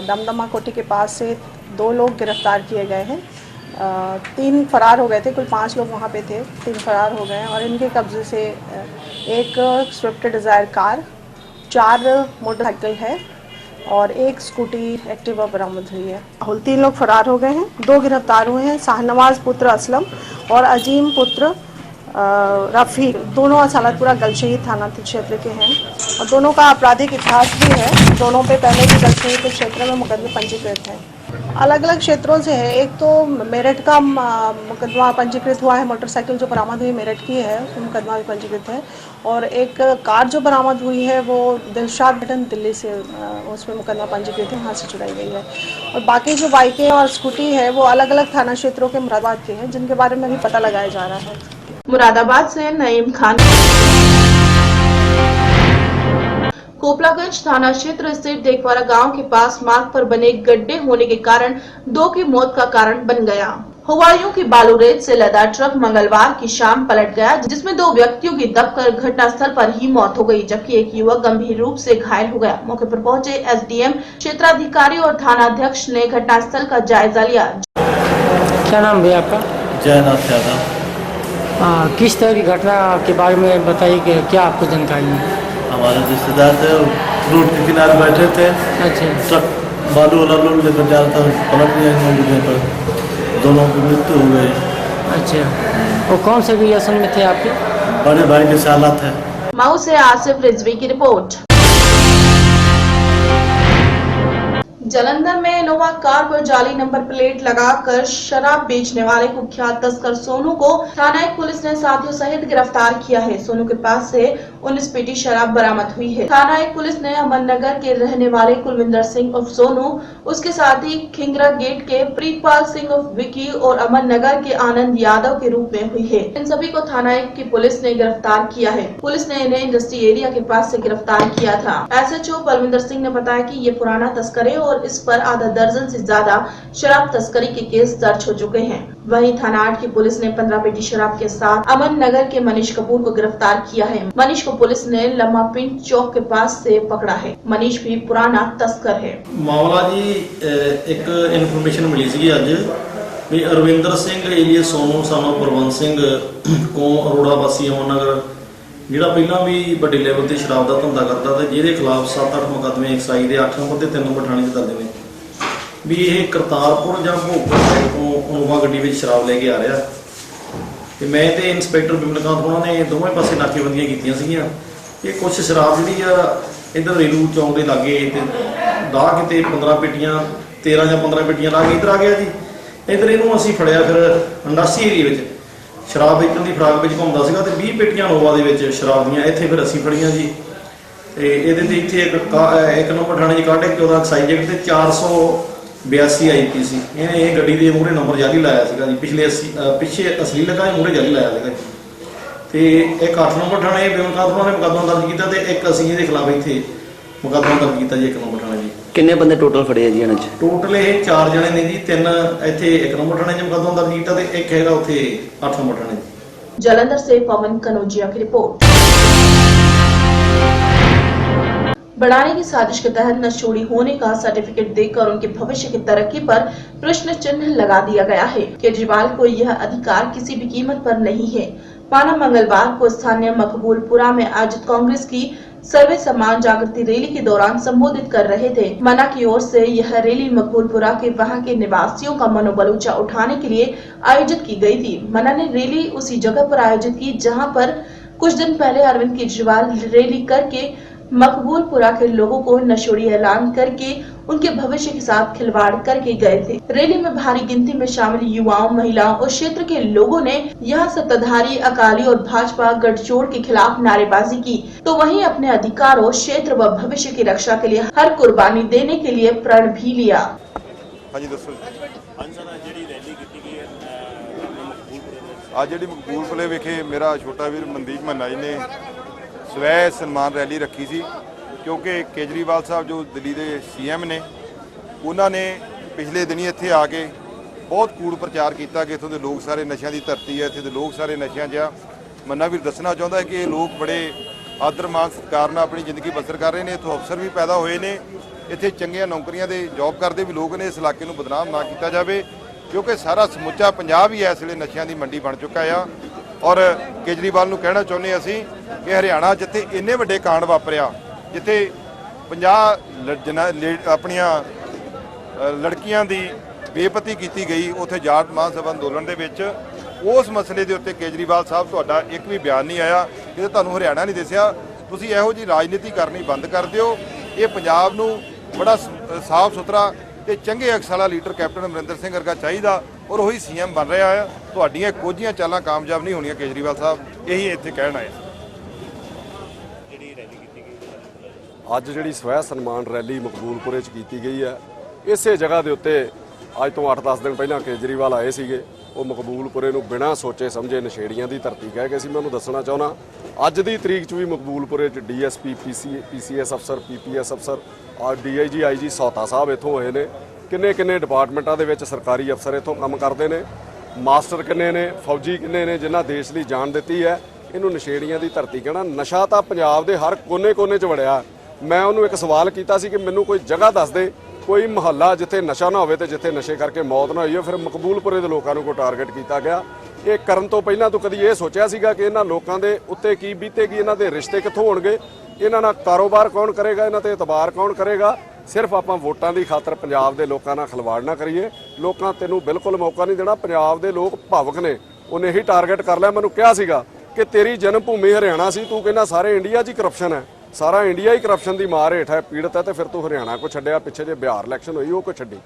S12: दमदमा कोठी के पास से 2 लोग गिरफ्तार किए गए हैं। 3 फरार हो गए थे, कुल 5 लोग वहाँ पे थे, 3 फरार हो गए और इनके कब्जे से एक स्विफ्ट डिज़ायर कार, 4 मोटरसाइकिल है और एक स्कूटी एक्टिवा बरामद हुई है। 3 लोग फरार हो गए हैं। 2 गिरफ्तार हुए हैं, शाहनवाज पुत्र असलम और अजीम पुत्र रफ़ी। दोनों सालतपुरा गलशहीद थाना क्षेत्र के हैं और दोनों का आपराधिक इतिहास भी है। दोनों पे पहले भी गलशहीद क्षेत्र में मुकदमे पंजीकृत हैं। अलग अलग क्षेत्रों से है। एक तो मेरठ का मुकदमा पंजीकृत हुआ है, मोटरसाइकिल जो बरामद हुई मेरठ की है उसमें मुकदमा भी पंजीकृत है और एक कार जो बरामद हुई है वो दिलशाद बटन दिल्ली से, उसमें मुकदमा पंजीकृत है, वहाँ से चुराई गई है। और बाकी जो बाइकें और स्कूटी है वो अलग अलग थाना क्षेत्रों के मुरादाबाद के हैं जिनके बारे में भी पता लगाया जा रहा है।
S1: मुरादाबाद से नईम खान। कोपलागंज थाना क्षेत्र स्थित देखवारा गांव के पास मार्ग पर बने गड्ढे होने के कारण 2 की मौत का कारण बन गया। हुवाइयों की बालू रेत से लदा ट्रक मंगलवार की शाम पलट गया जिसमें 2 व्यक्तियों की दबकर घटनास्थल पर ही मौत हो गई जबकि एक युवक गंभीर रूप से घायल हो गया। मौके पर पहुंचे एसडीएम, क्षेत्राधिकारी और थानाध्यक्ष ने घटनास्थल का जायजा लिया।
S13: क्या नाम भैया आपका?
S14: जयनाथ यादव।
S13: किस तरह की घटना के बारे में बताइए कि क्या आपको जानकारी है?
S14: हमारे रिश्तेदार थे, रोड के किनारे बैठे थे।
S13: अच्छा।
S14: ट्रक बालू वाला लोड लेकर जा रहा था, पलट गया पर दोनों की मृत्यु हो गई।
S13: अच्छा, वो कौन से रिलेशन में थे आपके?
S14: बड़े भाई के साला थे।
S1: मऊ से आसिफ रिजवी की रिपोर्ट। जालंधर में इनोवा कार पर जाली नंबर प्लेट लगाकर शराब बेचने वाले कुख्यात तस्कर सोनू को थाना पुलिस ने साथियों सहित गिरफ्तार किया है। सोनू के पास से 19 पेटी शराब बरामद हुई है। थाना पुलिस ने अमरनगर के रहने वाले कुलविंदर सिंह उर्फ सोनू, उसके साथी खिंगरा गेट के प्रीतपाल सिंह उर्फ विकी और अमरनगर के आनंद यादव के रूप में हुई है। इन सभी को थाना की पुलिस ने गिरफ्तार किया है। पुलिस ने इन्हें इंडस्ट्री एरिया के पास से गिरफ्तार किया था। एसएचओ बलविंदर सिंह ने बताया कि ये पुराना तस्कर है और और इस पर आधा दर्जन से ज्यादा शराब तस्करी के केस दर्ज हो चुके हैं। वहीं थाना 8 की पुलिस ने 15 पेटी शराब के साथ अमन नगर के मनीष कपूर को गिरफ्तार किया है। मनीष को पुलिस ने लम्मा पिंड चौक के पास से पकड़ा है। मनीष भी पुराना तस्कर है।
S14: मामला जी एक इन्फॉर्मेशन मिली सी अज भी अरविंदर सिंह एलिया सोनू सानो परवंत सिंह को अरोड़ा वासी अमन नगर ਜਿਹੜਾ ਪਹਿਲਾਂ ਵੀ ਵੱਡੇ ਲੈਵਲ ਤੇ ਸ਼ਰਾਬ ਦਾ ਧੰਦਾ ਕਰਦਾ ਤੇ ਜਿਹਦੇ ਖਿਲਾਫ 7-8 ਮੁਕੱਦਮੇ ਐਕਸਾਈਜ਼ ਦੇ 8 ਨੰਬਰ ਤੇ 3 ਨੰਬਰ ਥਾਣੇ 'ਚ ਦਰਜ ਨੇ ਵੀ ਇਹ ਕਰਤਾਰਪੁਰ ਜਾਂ ਭੋਗਪੁਰ ਸਾਈਡ ਤੋਂ ਇਨੋਵਾ ਗੱਡੀ ਵਿੱਚ ਸ਼ਰਾਬ ਲੈ ਕੇ ਆ ਰਿਹਾ ਤੇ ਮੈਂ ਤੇ ਇੰਸਪੈਕਟਰ ਬਿਮਲਕਾਂਤ ਉਹਨਾਂ ਨੇ ਦੋਵੇਂ ਪਾਸੇ ਨਾਕੇਬੰਦੀਆਂ ਕੀਤੀਆਂ ਸੀਗੀਆਂ ਇਹ ਕੁਝ ਸ਼ਰਾਬ ਜਿਹੜੀ ਆ ਇੱਧਰ ਰੇਲੂ ਚੌਂਕ ਦੇ ਲਾਗੇ ਤੇ ਦਾਹ ਕਿਤੇ 15 ਪੇਟੀਆਂ 13 ਜਾਂ 15 ਪੇਟੀਆਂ ਲਾ ਕੇ ਇੱਧਰ ਆ ਗਿਆ ਜੀ ਇੱਧਰ ਇਹਨੂੰ ਅਸੀਂ ਫੜਿਆ ਫਿਰ ਅੰਡਾਸੀ ਏਰੀਏ ਵਿੱਚ ਸ਼ਰਾਬ ਵੇਚਣ ਦੀ ਫਰਾਕ ਵਿੱਚ ਘੁੰਮਦਾ ਸੀਗਾ ਤੇ 20 ਪੇਟੀਆਂ ਨੋਵਾ ਦੇ ਵਿੱਚ ਸ਼ਰਾਬ ਦੀਆਂ ਇੱਥੇ ਫਿਰ ਅਸੀਂ ਫੜੀਆਂ ਜੀ ਤੇ ਇਹਦੇ ਤੇ ਇੱਥੇ ਇੱਕ ਨੰਬਰ ਥਾਣੇ ਦੀ ਕਾਟੇ 14 ਐਕਸਾਈਜ਼ ਐਕਟ ਤੇ 482 ਆਈਪੀ ਸੀ ਇਹਨੇ ਇਹ ਗੱਡੀ ਦੇ ਮੂਹਰੇ ਨੰਬਰ ਜਾਲੀ ਲਾਇਆ ਸੀਗਾ ਜੀ ਪਿੱਛੇ ਅਸਲੀ ਲਗਾਏ ਮੂਹਰੇ ਜਾਲੀ ਲਾਇਆ ਸੀਗਾ ਤੇ ਇੱਕ 8 ਨੰਬਰ ਥਾਣੇ ਬਿਮਲਕਾਂਤ ਨੇ ਮੁਕੱਦਮਾ ਦਰਜ ਕੀਤਾ ਤੇ ਇੱਕ ਅਸੀਂ ਇਹਦੇ ਖਿਲਾਫ ਇੱਥੇ ਮੁਕੱਦਮਾ ਦਰਜ ਕੀਤਾ ਜੀ 1 ਨੰਬਰ ਥਾਣੇ ਜੀ।
S15: ਕਿੰਨੇ ਬੰਦੇ ਟੋਟਲ ਫੜੇ ਆ ਜੀ ਇਹਨਾਂ 'ਚ?
S14: ਟੋਟਲ ਇਹ 4 ਜਣੇ ਨੇ ਜੀ 3 ਇੱਥੇ 1 ਨੰਬਰ ਥਾਣੇ 'ਚ ਮੁਕੱਦਮਾ ਦਰਜ ਕੀਤਾ ਤੇ ਇੱਕ ਹੈਗਾ ਉੱਥੇ 8 ਨੰਬਰ ਥਾਣੇ 'ਚ।
S1: जालंधर से पवन कनौजिया की रिपोर्ट। बढ़ाने की साजिश के तहत नशोड़ी होने का सर्टिफिकेट देकर उनके भविष्य की तरक्की पर प्रश्न चिन्ह लगा दिया गया है। केजरीवाल को यह अधिकार किसी भी कीमत पर नहीं है। माना मंगलवार को स्थानीय मकबूलपुरा में आयोजित कांग्रेस की सर्वे सम्मान जागृति रैली के दौरान संबोधित कर रहे थे। मना की ओर से यह रैली मकबूलपुरा के वहां के निवासियों का मनोबल ऊंचा उठाने के लिए आयोजित की गई थी। मना ने रैली उसी जगह पर आयोजित की जहां पर कुछ दिन पहले अरविंद केजरीवाल रैली करके मकबूलपुरा के लोगों को नशोड़ी ऐलान करके उनके भविष्य के साथ खिलवाड़ करके गए थे। रैली में भारी गिनती में शामिल युवाओं, महिलाओं और क्षेत्र के लोगों ने यहां सत्ताधारी अकाली और भाजपा गठजोड़ के खिलाफ नारेबाजी की, तो वहीं अपने अधिकारों, क्षेत्र व भविष्य की रक्षा के लिए हर कुर्बानी देने के लिए प्रण भी लिया।
S16: ਅੱਜ ਜਿਹੜੀ ਮਕਬੂਲਪੁਰੇ ਵਿਖੇ ਮੇਰਾ ਛੋਟਾ ਵੀਰ ਮਨਦੀਪ ਮੰਨਾ ਜੀ ਨੇ ਸਵੈ ਸਨਮਾਨ ਰੈਲੀ ਰੱਖੀ ਸੀ ਕਿਉਂਕਿ ਕੇਜਰੀਵਾਲ ਸਾਹਿਬ ਜੋ ਦਿੱਲੀ ਦੇ ਸੀਐਮ ਨੇ ਉਹਨਾਂ ਨੇ ਪਿਛਲੇ ਦਿਨੀ ਇੱਥੇ ਆ ਕੇ ਬਹੁਤ ਕੂੜ ਪ੍ਰਚਾਰ ਕੀਤਾ ਕਿ ਇੱਥੋਂ ਦੇ ਲੋਕ ਸਾਰੇ ਨਸ਼ਿਆਂ ਦੀ ਧਰਤੀ ਹੈ, ਇੱਥੇ ਦੇ ਲੋਕ ਸਾਰੇ ਨਸ਼ਿਆਂ 'ਚ ਆ। ਮੰਨਾ ਵੀਰ ਦੱਸਣਾ ਚਾਹੁੰਦਾ ਹੈ ਕਿ ਇਹ ਲੋਕ ਬੜੇ ਆਦਰ ਮਾਣ ਸਤਿਕਾਰ ਨਾਲ ਆਪਣੀ ਜ਼ਿੰਦਗੀ ਬਸਰ ਕਰ ਰਹੇ ਨੇ। ਇੱਥੋਂ ਅਫਸਰ ਵੀ ਪੈਦਾ ਹੋਏ ਨੇ, ਇੱਥੇ ਚੰਗੀਆਂ ਨੌਕਰੀਆਂ ਦੇ ਜੌਬ ਕਰਦੇ ਵੀ ਲੋਕ ਨੇ। ਇਸ ਇਲਾਕੇ ਨੂੰ ਬਦਨਾਮ ਨਾ ਕੀਤਾ ਜਾਵੇ ਕਿਉਂਕਿ ਸਾਰਾ ਸਮੁੱਚਾ ਪੰਜਾਬ ਹੀ ਇਸ ਵੇਲੇ ਨਸ਼ਿਆਂ ਦੀ ਮੰਡੀ ਬਣ ਚੁੱਕਾ ਆ। ਔਰ ਕੇਜਰੀਵਾਲ ਨੂੰ ਕਹਿਣਾ ਚਾਹੁੰਦੇ ਅਸੀਂ ਕਿ ਹਰਿਆਣਾ ਜਿੱਥੇ ਇੰਨੇ ਵੱਡੇ ਕਾਂਡ ਵਾਪਰਿਆ, ਜਿੱਥੇ 50 ਆਪਣੀਆਂ ਲੜਕੀਆਂ ਦੀ ਬੇਪਤੀ ਕੀਤੀ ਗਈ, ਉੱਥੇ ਜਾਟ ਮਹਾਂਸਭਾ ਅੰਦੋਲਨ ਦੇ ਵਿੱਚ ਉਸ ਮਸਲੇ ਦੇ ਉੱਤੇ ਕੇਜਰੀਵਾਲ ਸਾਹਿਬ ਤੁਹਾਡਾ ਇੱਕ ਵੀ ਬਿਆਨ ਨਹੀਂ ਆਇਆ ਕਿ ਤੁਹਾਨੂੰ ਹਰਿਆਣਾ ਨਹੀਂ ਦਿਸਿਆ। ਤੁਸੀਂ ਇਹੋ ਜਿਹੀ ਰਾਜਨੀਤੀ ਕਰਨੀ ਬੰਦ ਕਰ ਦਿਓ। ਇਹ ਪੰਜਾਬ ਨੂੰ ਬੜਾ ਸਾਫ਼ ਸੁਥਰਾ ਤੇ ਚੰਗੇ ਅਕਸ ਵਾਲਾ ਲੀਡਰ ਕੈਪਟਨ ਅਮਰਿੰਦਰ ਸਿੰਘ ਵਰਗਾ ਚਾਹੀਦਾ ਔਰ ਉਹੀ ਸੀਐਮ ਬਣ ਰਿਹਾ ਆ। ਤੁਹਾਡੀਆਂ ਕੋਝੀਆਂ ਚਾਲਾਂ ਕਾਮਯਾਬ ਨਹੀਂ ਹੋਣੀਆਂ ਕੇਜਰੀਵਾਲ ਸਾਹਿਬ, ਇਹੀ ਇੱਥੇ ਕਹਿਣ ਆਏ।
S17: ਅੱਜ ਜਿਹੜੀ ਸਵੈ ਸਨਮਾਨ ਰੈਲੀ ਮਕਬੂਲਪੁਰੇ 'ਚ ਕੀਤੀ ਗਈ ਹੈ, ਇਸੇ ਜਗ੍ਹਾ ਦੇ ਉੱਤੇ ਅੱਜ ਤੋਂ 8-10 ਦਿਨ ਪਹਿਲਾਂ ਕੇਜਰੀਵਾਲ ਆਏ ਸੀਗੇ। ਉਹ ਮਕਬੂਲਪੁਰੇ ਨੂੰ ਬਿਨਾਂ ਸੋਚੇ ਸਮਝੇ ਨਸ਼ੇੜੀਆਂ ਦੀ ਧਰਤੀ ਕਹਿ ਗਏ ਸੀ। ਮੈਂ ਉਹਨੂੰ ਦੱਸਣਾ ਚਾਹੁੰਦਾ ਅੱਜ ਦੀ ਤਰੀਕ 'ਚ ਵੀ ਮਕਬੂਲਪੁਰੇ 'ਚ ਡੀਐਸਪੀ, ਪੀਸੀਐਸ ਅਫਸਰ, ਪੀਪੀਐਸ ਅਫਸਰ, ਡੀਆਈਜੀ, ਆਈਜੀ ਸੌਤਾ ਸਾਹਿਬ ਇੱਥੋਂ ਹੋਏ ਨੇ। ਕਿੰਨੇ ਡਿਪਾਰਟਮੈਂਟਾਂ ਦੇ ਵਿੱਚ ਸਰਕਾਰੀ ਅਫਸਰ ਇੱਥੋਂ ਕੰਮ ਕਰਦੇ ਨੇ। ਮਾਸਟਰ ਕਿੰਨੇ ਨੇ, ਫੌਜੀ ਕਿੰਨੇ ਨੇ ਜਿਨ੍ਹਾਂ ਦੇਸ਼ ਲਈ ਜਾਨ ਦਿੱਤੀ ਹੈ। ਇਹਨੂੰ ਨਸ਼ੇੜੀਆਂ ਦੀ ਧਰਤੀ ਕਹਿਣਾ। ਨਸ਼ਾ ਤਾਂ ਪੰਜਾਬ ਦੇ ਹਰ ਕੋਨੇ 'ਚ ਵੜਿਆ। ਮੈਂ ਉਹਨੂੰ ਇੱਕ ਸਵਾਲ ਕੀਤਾ ਸੀ ਕਿ ਮੈਨੂੰ ਕੋਈ ਜਗ੍ਹਾ ਦੱਸ ਦੇ, ਕੋਈ ਮੁਹੱਲਾ ਜਿੱਥੇ ਨਸ਼ਾ ਨਾ ਹੋਵੇ ਤੇ ਜਿੱਥੇ ਨਸ਼ੇ ਕਰਕੇ ਮੌਤ ਨਾ ਹੋਈ ਹੋ। ਫਿਰ ਮਕਬੂਲਪੁਰੇ ਦੇ ਲੋਕਾਂ ਨੂੰ ਕੋਈ ਟਾਰਗੇਟ ਕੀਤਾ ਗਿਆ। ਇਹ ਕਰਨ ਤੋਂ ਪਹਿਲਾਂ ਤੂੰ ਕਦੀ ਇਹ ਸੋਚਿਆ ਸੀਗਾ ਕਿ ਇਹਨਾਂ ਲੋਕਾਂ ਦੇ ਉੱਤੇ ਕੀ ਬੀਤੇਗੀ, ਇਹਨਾਂ ਦੇ ਰਿਸ਼ਤੇ ਕਿੱਥੋਂ ਹੋਣਗੇ, ਇਹਨਾਂ ਨਾਲ ਕਾਰੋਬਾਰ ਕੌਣ ਕਰੇਗਾ, ਇਹਨਾਂ ਤੇ ਇਤਬਾਰ ਕੌਣ ਕਰੇਗਾ। ਸਿਰਫ ਆਪਾਂ ਵੋਟਾਂ ਦੀ ਖਾਤਰ ਪੰਜਾਬ ਦੇ ਲੋਕਾਂ ਨਾਲ ਖਿਲਵਾੜ ਨਾ ਕਰੀਏ। ਲੋਕਾਂ ਤੈਨੂੰ ਬਿਲਕੁਲ ਮੌਕਾ ਨਹੀਂ ਦੇਣਾ। ਪੰਜਾਬ ਦੇ ਲੋਕ ਭਾਵਕ ਨੇ, ਉਹਨੇ ਹੀ ਟਾਰਗੇਟ ਕਰ ਲਿਆ। ਮੈਨੂੰ ਕਿਹਾ ਸੀਗਾ ਕਿ ਤੇਰੀ ਜਨਮ ਭੂਮੀ ਹਰਿਆਣਾ ਸੀ, ਤੂੰ ਕਹਿੰਦਾ ਸਾਰੇ ਇੰਡੀਆ 'ਚ ਹੀ ਕਰਪਸ਼ਨ ਹੈ, ਸਾਰਾ ਇੰਡੀਆ ਹੀ ਕਰਪਸ਼ਨ ਦੀ ਮਾਰ ਹੇਠ ਹੈ, ਪੀੜਤ ਹੈ, ਤੇ ਫਿਰ ਤੂੰ ਹਰਿਆਣਾ ਕੋ ਛੱਡਿਆ। ਪਿੱਛੇ ਜੇ ਬਿਹਾਰ ਇਲੈਕਸ਼ਨ ਹੋਈ ਉਹ ਕੋ ਛੱਡੀ।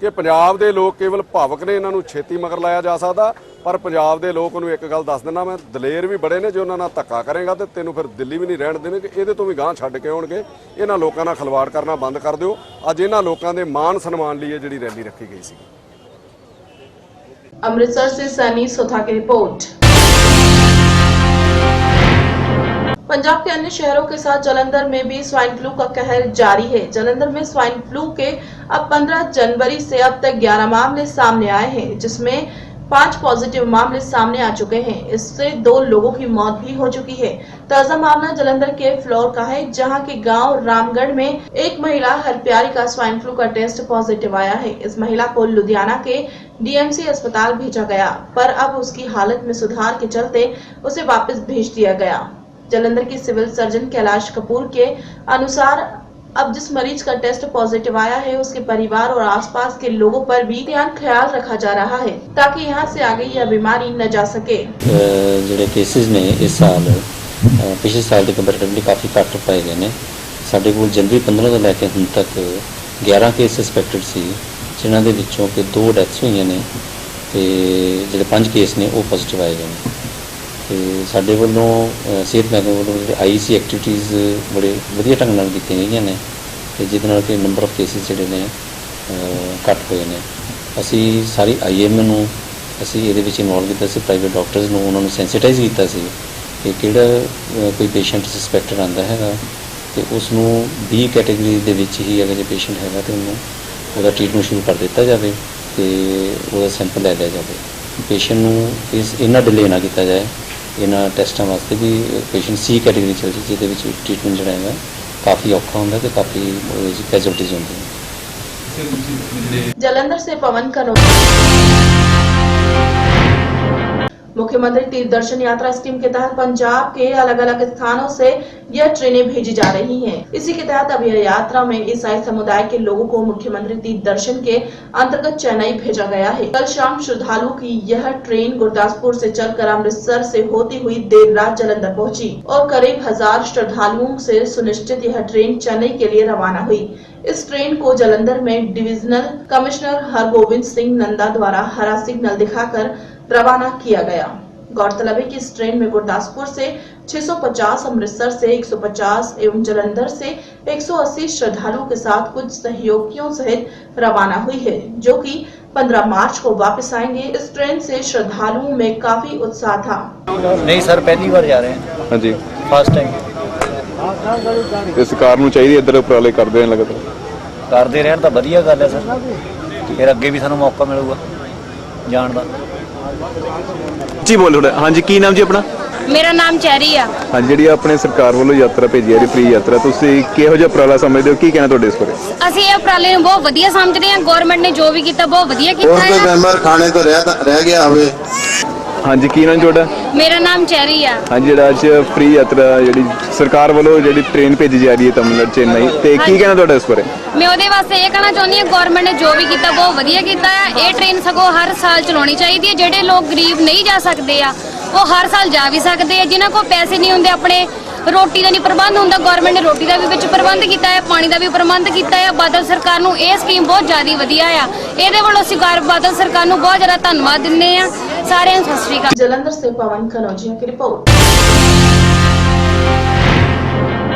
S17: ਕਿ ਪੰਜਾਬ ਦੇ ਲੋਕ ਕੇਵਲ ਭਾਵਕ ਨੇ, ਇਹਨਾਂ ਨੂੰ ਛੇਤੀ ਮਗਰ ਲਾਇਆ ਜਾ ਸਕਦਾ। ਪਰ ਪੰਜਾਬ ਦੇ ਲੋਕ ਨੂੰ ਇੱਕ ਗੱਲ ਦੱਸ ਦਿੰਦਾ ਮੈਂ, ਦਲੇਰ ਵੀ ਬੜੇ ਨੇ। ਜੇ ਉਹਨਾਂ ਨਾਲ ਧੱਕਾ ਕਰੇਗਾ ਤੇ ਤੈਨੂੰ ਫਿਰ ਦਿੱਲੀ ਵੀ ਨਹੀਂ ਰਹਿਣ ਦੇਣਗੇ। ਇਹਦੇ ਤੋਂ ਵੀ ਗਾਂਹ ਛੱਡ ਕੇ ਆਉਣਗੇ। ਇਹਨਾਂ ਲੋਕਾਂ ਨਾਲ ਖਿਲਵਾੜ ਕਰਨਾ ਬੰਦ ਕਰ ਦਿਓ। ਅੱਜ ਇਹਨਾਂ ਲੋਕਾਂ ਦੇ ਮਾਣ ਸਨਮਾਨ ਲਈ ਜਿਹੜੀ ਰੈਲੀ ਰੱਖੀ ਗਈ ਸੀ।
S1: अमृतसर से सनी सोथा की रिपोर्ट। पंजाब के अन्य शहरों के साथ जालंधर में भी स्वाइन फ्लू का कहर जारी है। जालंधर में स्वाइन फ्लू के अब 15 जनवरी से अब तक 11 मामले सामने आए हैं, जिसमें 5 पॉजिटिव मामले सामने आ चुके हैं। इससे 2 लोगों की मौत भी हो चुकी है। ताजा मामला जालंधर के फ्लोर का है, जहां के गांव रामगढ़ में एक महिला हरप्यारी का स्वाइन फ्लू का टेस्ट पॉजिटिव आया है। इस महिला को लुधियाना के डीएमसी अस्पताल भेजा गया, पर अब उसकी हालत में सुधार के चलते उसे वापस भेज दिया गया। जालंधर के सिविल सर्जन कैलाश कपूर के अनुसार अब जिस मरीज का टेस्ट पॉजिटिव आया है, उसके परिवार और आसपास के लोगों पर भी ख्याल रखा जा रहा है, ताकि यहां से आगे यह बीमारी न जा सके।
S18: ਜਿਹੜੇ ਕੇਸਿਸ ਨੇ ਇਸ ਸਾਲ ਪਿਛਲੇ ਸਾਲ ਦੇ ਕੰਪੈਰੀਟਿਵਲੀ ਕਾਫੀ ਘੱਟ ਪਾਏ ਗਏ ਨੇ। ਸਾਡੇ ਕੋਲ ਜਨਵਰੀ 15 ਤੋਂ ਲੈ ਕੇ ਹੁਣ ਤੱਕ 11 ਕੇਸ ਸਸਪੈਕਟਡ ਸੀ, ਜਿਨ੍ਹਾਂ ਦੇ ਵਿੱਚੋਂ ਕਿ 2 ਡੈਥਸ ਹੋਈਆਂ ਨੇ ਤੇ ਜਿਹੜੇ 5 ਕੇਸ ਨੇ ਉਹ ਪੋਜ਼ਿਟਿਵ ਆਏ ਗਏ ਨੇ। ਤੇ ਸਾਡੇ ਵੱਲੋਂ ਸਿਹਤ ਮਹਿਕਮੇ ਵੱਲੋਂ ਜਿਹੜੇ ਆਈਸੀ ਐਕਟੀਵਿਟੀਜ਼ ਬੜੇ ਵਧੀਆ ਢੰਗ ਨਾਲ ਕੀਤੀਆਂ ਗਈਆਂ ਨੇ ਤੇ ਜਿਹਦੇ ਨਾਲ ਕਿ ਨੰਬਰ ਆਫ ਕੇਸਿਸ ਜਿਹੜੇ ਨੇ ਘੱਟ ਹੋਏ ਨੇ। ਅਸੀਂ ਸਾਰੀ ਆਈਐਮ ਨੂੰ ਅਸੀਂ ਇਹਦੇ ਵਿੱਚ ਇਨਵੋਲਵ ਕੀਤਾ ਸੀ, ਪ੍ਰਾਈਵੇਟ ਡਾਕਟਰਸ ਨੂੰ ਉਹਨਾਂ ਨੂੰ ਸੈਂਸਿਟਾਈਜ਼ ਕੀਤਾ ਸੀ ਕਿ ਕਿਹੜਾ ਕੋਈ ਪੇਸ਼ੈਂਟ ਸਸਪੈਕਟਡ ਆਉਂਦਾ ਹੈਗਾ ਤੇ ਉਸ ਨੂੰ B ਕੈਟੇਗਰੀ ਦੇ ਵਿੱਚ ਹੀ ਅਗਰ ਜੇ ਪੇਸ਼ੈਂਟ ਹੈਗਾ ਤੇ ਉਹਨੂੰ ਉਹਦਾ ਟ੍ਰੀਟਮੈਂਟ ਸ਼ੁਰੂ ਕਰ ਦਿੱਤਾ ਜਾਵੇ ਤੇ ਉਹਦਾ ਸੈਂਪਲ ਲੈ ਲਿਆ ਜਾਵੇ। ਪੇਸ਼ੈਂਟ ਨੂੰ ਇੰਨਾ ਡਿਲੇ ਨਾ ਕੀਤਾ ਜਾਏ। ਇਹਨਾਂ ਟੈਸਟਾਂ ਵਾਸਤੇ ਵੀ ਪੇਸ਼ੈਂਟ C ਕੈਟੇਗਰੀ ਚੱਲ ਜੀ, ਜਿਹਦੇ ਵਿੱਚ ਟ੍ਰੀਟਮੈਂਟ ਜਿਹੜਾ ਹੈਗਾ ਕਾਫੀ ਔਖਾ ਹੁੰਦਾ ਤੇ ਕਾਫੀ ਕੈਜੁਅਲਟੀਜ਼ ਹੁੰਦੀਆਂ।
S1: जालंधर से पवन कनौजिया। मुख्यमंत्री तीर्थ दर्शन यात्रा स्कीम के तहत पंजाब के अलग अलग स्थानों से यह ट्रेनें भेजी जा रही हैं। इसी के तहत अब यह यात्रा में ईसाई समुदाय के लोगों को मुख्यमंत्री तीर्थ दर्शन के अंतर्गत चेन्नई भेजा गया है। कल शाम श्रद्धालुओं की यह ट्रेन गुरदासपुर से चलकर अमृतसर से होती हुई देर रात जालंधर पहुंची और करीब 1000 श्रद्धालुओं से सुनिश्चित यह ट्रेन चेन्नई के लिए रवाना हुई। इस ट्रेन को जालंधर में डिविजनल कमिश्नर हरगोविंद सिंह नंदा द्वारा हरा सिग्नल दिखाकर रवाना किया गया। गौरतलब है कि इस ट्रेन में गुरदासपुर से 650, अमृतसर से 150 एवं जालंधर से 180 श्रद्धालुओं के साथ कुछ सहयोगियों सहित रवाना हुई है, जो कि 15 मार्च को वापस आएंगे। इस ट्रेन से श्रद्धालुओं में काफी उत्साह था।
S19: नहीं सर, पहली बार जा रहे हैं। हाँ जी, फर्स्ट टाइम।
S16: ਤੇ ਸਰਕਾਰ ਨੂੰ ਚਾਹੀਦੀ ਇੱਧਰ ਉਪਰਾਲੇ ਕਰਦੇ ਰਹਿਣ ਲਗਾਤਾਰ
S19: ਕਰਦੇ ਰਹਿਣ ਤਾਂ ਵਧੀਆ ਗੱਲ ਹੈ ਸਰ, ਫਿਰ ਅੱਗੇ ਵੀ ਸਾਨੂੰ ਮੌਕਾ ਮਿਲੂਗਾ ਜਾਣ ਦਾ।
S16: ਜੀ ਬੋਲ ਥੋੜਾ। ਹਾਂਜੀ, ਕੀ ਨਾਮ ਜੀ ਆਪਣਾ?
S20: ਮੇਰਾ ਨਾਮ ਚੈਰੀ ਆ।
S16: ਹਾਂਜੀ, ਜਿਹੜੀ ਆਪਣੇ ਸਰਕਾਰ ਵੱਲੋਂ ਯਾਤਰਾ ਭੇਜੀ ਹੈ, ਫ੍ਰੀ ਯਾਤਰਾ, ਤੁਸੀਂ ਕਿਹੋ ਜਿਹਾ ਉਪਰਾਲਾ ਸਮਝਦੇ ਹੋ? ਕੀ ਕਹਿਣਾ ਤੁਹਾਡੇ ਇਸ ਬਾਰੇ?
S20: ਅਸੀਂ ਇਹ ਉਪਰਾਲੇ ਨੂੰ ਬਹੁਤ ਵਧੀਆ ਸਮਝਦੇ ਹਾਂ। ਗਵਰਨਮੈਂਟ ਨੇ ਜੋ ਵੀ ਕੀਤਾ ਬਹੁਤ ਵਧੀਆ ਕੀਤਾ ਹੈ।
S21: ਮੈਂਬਰ ਖਾਣੇ ਤੋਂ ਰਹਿ ਗਿਆ ਹੋਵੇ।
S16: ਹਾਂਜੀ, ਕੀ ਨਾਮ ਤੁਹਾਡਾ?
S20: ਮੇਰਾ ਨਾਮ ਚੈਰੀ ਆ।
S16: ਹਾਂਜੀ, ਜਿਹੜਾ ਅੱਜ ਫ੍ਰੀ ਯਾਤਰਾ ਜਿਹੜੀ ਸਰਕਾਰ ਵੱਲੋਂ ਜਿਹੜੀ ਟ੍ਰੇਨ ਭੇਜੀ ਜਾ ਰਹੀ ਹੈ ਤਮਿਲਨਾਡੂ ਚੇਨਈ, ਤੇ ਕੀ ਕਹਿਣਾ ਤੁਹਾਡਾ ਇਸ ਬਾਰੇ?
S20: ਮੈਂ ਉਹਦੇ ਵਾਸਤੇ ਇਹ ਕਹਿਣਾ ਚਾਹੁੰਦੀ ਹਾਂ, ਗਵਰਨਮੈਂਟ ਨੇ ਜੋ ਵੀ ਕੀਤਾ ਬਹੁਤ ਵਧੀਆ ਕੀਤਾ ਹੈ। ਇਹ ਟ੍ਰੇਨ ਸਗੋਂ ਹਰ ਸਾਲ ਚਲਾਉਣੀ ਚਾਹੀਦੀ ਹੈ। ਜਿਹੜੇ ਲੋਕ ਗਰੀਬ ਨਹੀਂ ਜਾ ਸਕਦੇ ਆ, ਉਹ ਹਰ ਸਾਲ ਜਾ ਵੀ ਸਕਦੇ ਆ। ਜਿਨ੍ਹਾਂ ਕੋਲ ਪੈਸੇ ਨਹੀਂ ਹੁੰਦੇ, ਆਪਣੇ ਰੋਟੀ ਦਾ ਨਹੀਂ ਪ੍ਰਬੰਧ ਹੁੰਦਾ, ਗਵਰਨਮੈਂਟ ਨੇ ਰੋਟੀ ਦਾ ਵੀ ਵਿੱਚ ਪ੍ਰਬੰਧ ਕੀਤਾ ਹੈ, ਪਾਣੀ ਦਾ ਵੀ ਪ੍ਰਬੰਧ ਕੀਤਾ ਹੈ। ਬਾਦਲ ਸਰਕਾਰ ਨੂੰ ਇਹ ਸਕੀਮ ਬਹੁਤ ਜ਼ਿਆਦਾ ਵਧੀਆ ਆ। ਇਹਦੇ ਵੱਲੋਂ ਅਸੀਂ ਬਾਦਲ ਸਰਕਾਰ ਨੂੰ ਬਹੁਤ ਜ਼ਿਆਦਾ ਧੰਨਵਾਦ ਦਿੰਦੇ ਆ। ਸਾਰਿਆਂ ਨੂੰ ਸਤਿ ਸ਼੍ਰੀ ਅਕਾਲ।
S1: जालंधर से पवन कनौजिया की रिपोर्ट।